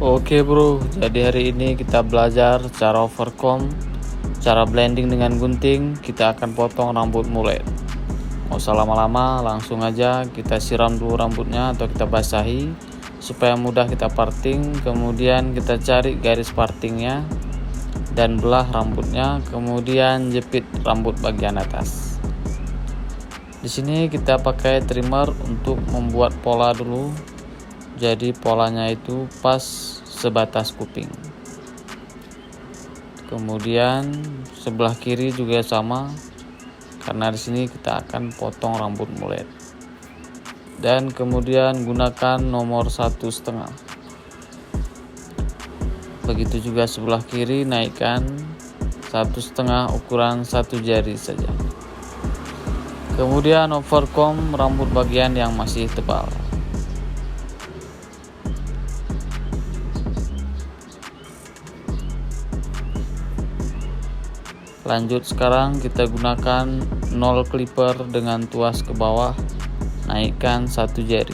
Oke bro, jadi hari ini kita belajar cara overcomb, cara blending dengan gunting. Kita akan potong rambut mulai. Nggak usah lama-lama, langsung aja kita siram dulu rambutnya atau kita basahi supaya mudah kita parting. Kemudian kita cari garis partingnya dan belah rambutnya, kemudian jepit rambut bagian atas. Di sini kita pakai trimmer untuk membuat pola dulu. Jadi polanya itu pas sebatas kuping. Kemudian sebelah kiri juga sama, karena di sini kita akan potong rambut mulai. Dan kemudian gunakan nomor 1,5. Begitu juga sebelah kiri, naikkan 1,5 ukuran 1 jari saja. Kemudian overcomb rambut bagian yang masih tebal. Lanjut, sekarang kita gunakan 0 clipper dengan tuas ke bawah, naikkan 1 jari.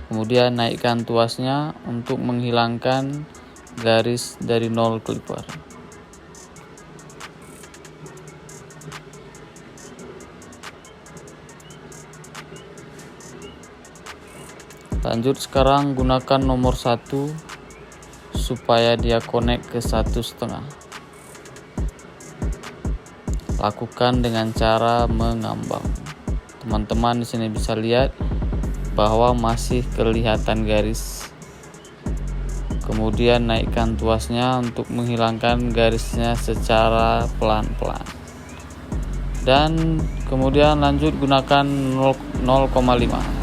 Kemudian naikkan tuasnya untuk menghilangkan garis dari 0 clipper. Lanjut, sekarang gunakan nomor 1 supaya dia connect ke 1,5. Lakukan dengan cara mengambang. Teman-teman di sini bisa lihat bahwa masih kelihatan garis. Kemudian naikkan tuasnya untuk menghilangkan garisnya secara pelan-pelan. Dan kemudian lanjut gunakan 0,5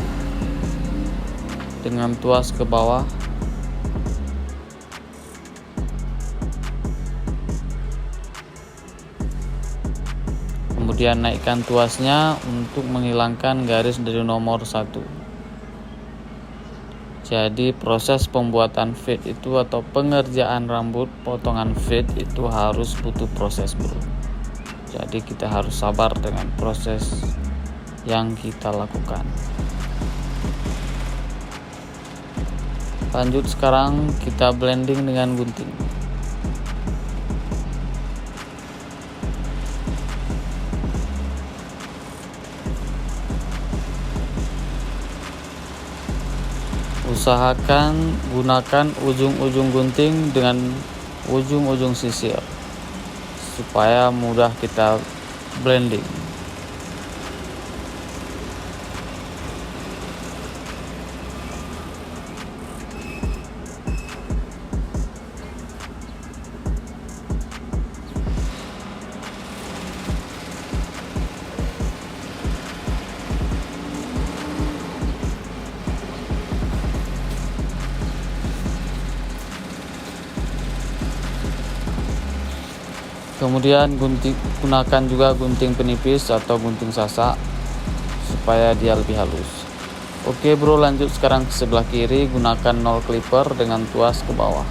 dengan tuas ke bawah. Kemudian naikkan tuasnya untuk menghilangkan garis dari nomor 1. Jadi proses pembuatan fade itu atau pengerjaan rambut potongan fade itu harus butuh proses bro. Jadi kita harus sabar dengan proses yang kita lakukan. Lanjut, sekarang kita blending dengan gunting. Usahakan gunakan ujung-ujung gunting dengan ujung-ujung sisir supaya mudah kita blending. Kemudian gunakan juga gunting penipis atau gunting sasak supaya dia lebih halus. Oke bro, lanjut sekarang ke sebelah kiri, gunakan 0 clipper dengan tuas ke bawah.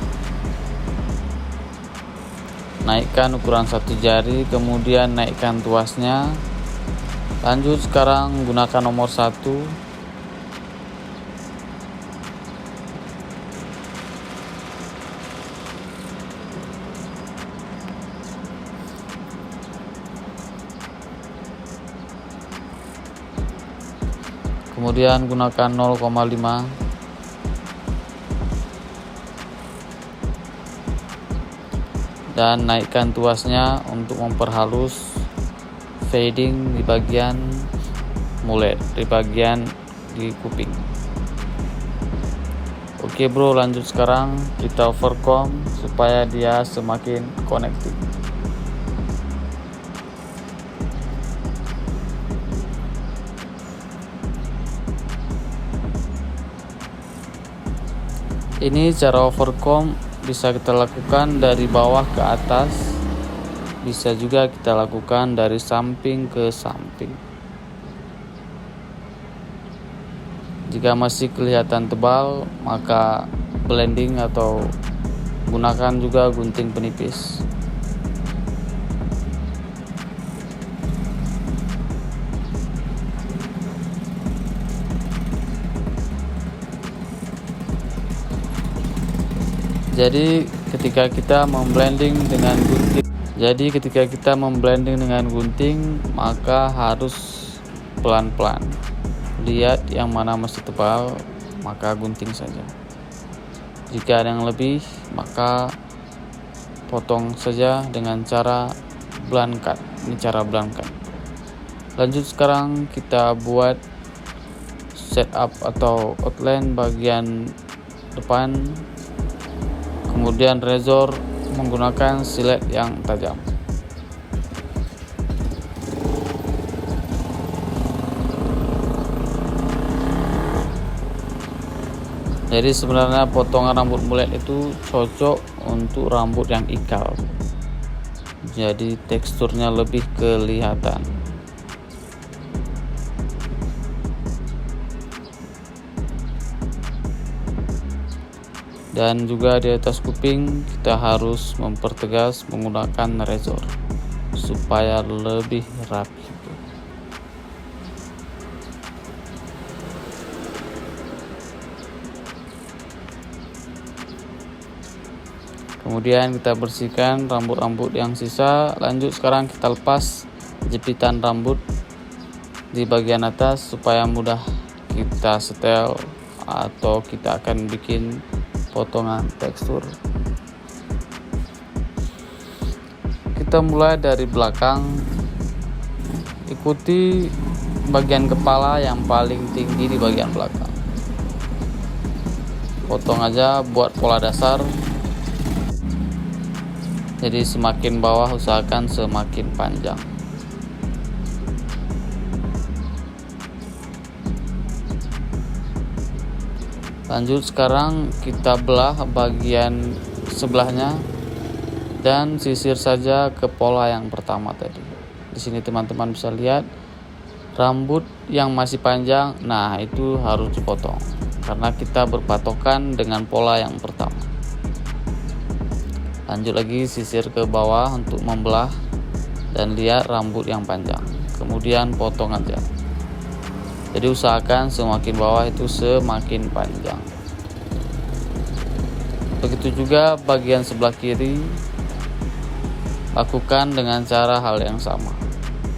Naikkan ukuran 1 jari, kemudian naikkan tuasnya. Lanjut, sekarang gunakan nomor 1. Kemudian gunakan 0,5. Dan naikkan tuasnya untuk memperhalus fading di bagian mulet, di bagian di kuping. Oke bro, lanjut sekarang kita overcomb supaya dia semakin connecting. Ini cara overcomb bisa kita lakukan dari bawah ke atas, bisa juga kita lakukan dari samping ke samping. Jika masih kelihatan tebal, maka blending atau gunakan juga gunting penipis. Jadi ketika kita memblending dengan gunting, maka harus pelan-pelan. Lihat yang mana masih tebal, maka gunting saja. Jika ada yang lebih, maka potong saja dengan cara blunt cut. Ini cara blunt cut. Lanjut, sekarang kita buat setup atau outline bagian depan, kemudian razor menggunakan silet yang tajam. Jadi sebenarnya potongan rambut mullet itu cocok untuk rambut yang ikal. Jadi teksturnya lebih kelihatan. Dan juga di atas kuping kita harus mempertegas menggunakan razor supaya lebih rapi. Kemudian kita bersihkan rambut-rambut yang sisa. Lanjut, sekarang kita lepas jepitan rambut di bagian atas supaya mudah kita setel atau kita akan bikin potongan tekstur. Kita mulai dari belakang, ikuti bagian kepala yang paling tinggi di bagian belakang. Potong aja buat pola dasar. Jadi semakin bawah usahakan semakin panjang. Lanjut, sekarang kita belah bagian sebelahnya dan sisir saja ke pola yang pertama tadi. Di sini teman-teman bisa lihat rambut yang masih panjang, nah itu harus dipotong karena kita berpatokan dengan pola yang pertama. Lanjut lagi, sisir ke bawah untuk membelah dan lihat rambut yang panjang, kemudian potong aja. Jadi usahakan semakin bawah itu semakin panjang. Begitu juga bagian sebelah kiri, lakukan dengan cara hal yang sama,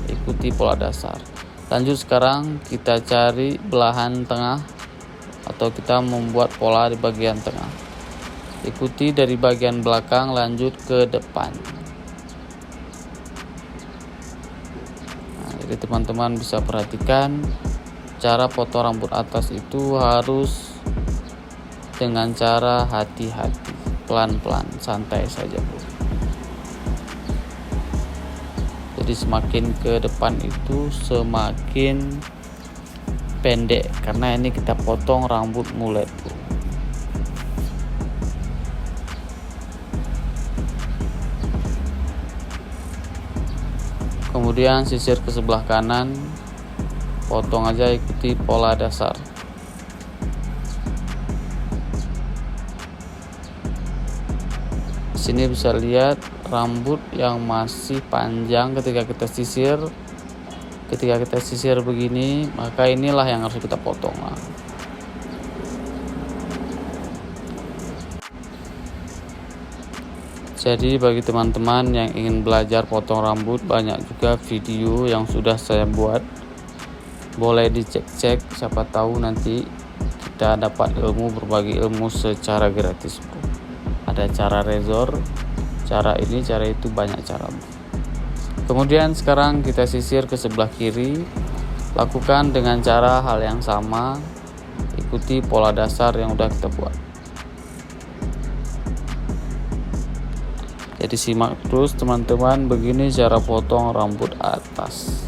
ikuti pola dasar. Lanjut, sekarang kita cari belahan tengah atau kita membuat pola di bagian tengah. Ikuti dari bagian belakang lanjut ke depan. Nah, jadi teman-teman bisa perhatikan cara potong rambut atas itu harus dengan cara hati-hati, pelan-pelan, santai saja, Bu. Jadi semakin ke depan itu semakin pendek karena ini kita potong rambut mullet, Bu. Kemudian sisir ke sebelah kanan, potong aja, ikuti pola dasar. Di sini bisa lihat rambut yang masih panjang ketika kita sisir. Ketika kita sisir begini, maka inilah yang harus kita potong. Jadi bagi teman-teman yang ingin belajar potong rambut, banyak juga video yang sudah saya buat. Boleh dicek-cek, siapa tahu nanti kita dapat berbagi ilmu secara gratis, bro. Ada cara razor, cara ini, cara itu, banyak cara, bro. Kemudian sekarang kita sisir ke sebelah kiri. Lakukan dengan cara hal yang sama, ikuti pola dasar yang udah kita buat. Jadi simak terus teman-teman, begini cara potong rambut atas.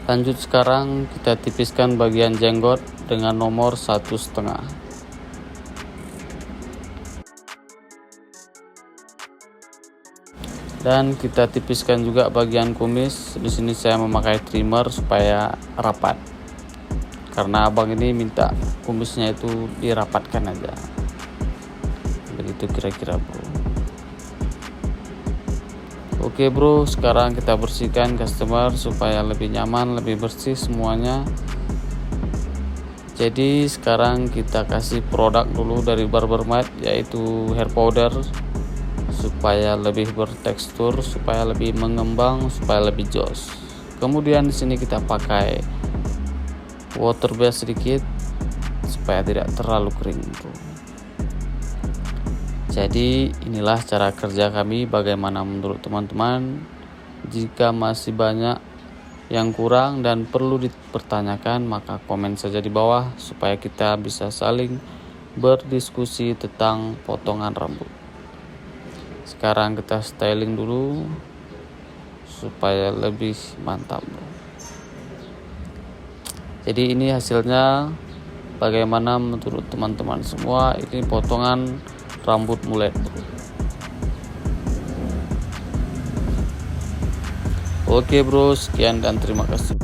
Lanjut, sekarang kita tipiskan bagian jenggot dengan nomor 1,5. Dan kita tipiskan juga bagian kumis. Di sini saya memakai trimmer supaya rapat. Karena abang ini minta kumisnya itu dirapatkan aja. Begitu kira-kira, bro. Oke bro, sekarang kita bersihkan customer supaya lebih nyaman, lebih bersih semuanya. Jadi sekarang kita kasih produk dulu dari Barbermate, yaitu hair powder, supaya lebih bertekstur, supaya lebih mengembang, supaya lebih jos. Kemudian di sini kita pakai water base sedikit supaya tidak terlalu kering bro. Jadi inilah cara kerja kami. Bagaimana menurut teman-teman? Jika masih banyak yang kurang dan perlu dipertanyakan, maka komen saja di bawah supaya kita bisa saling berdiskusi tentang potongan rambut. Sekarang kita styling dulu supaya lebih mantap bro. Jadi ini hasilnya. Bagaimana menurut teman-teman semua? Ini potongan rambut mulet. Oke bro, sekian dan terima kasih.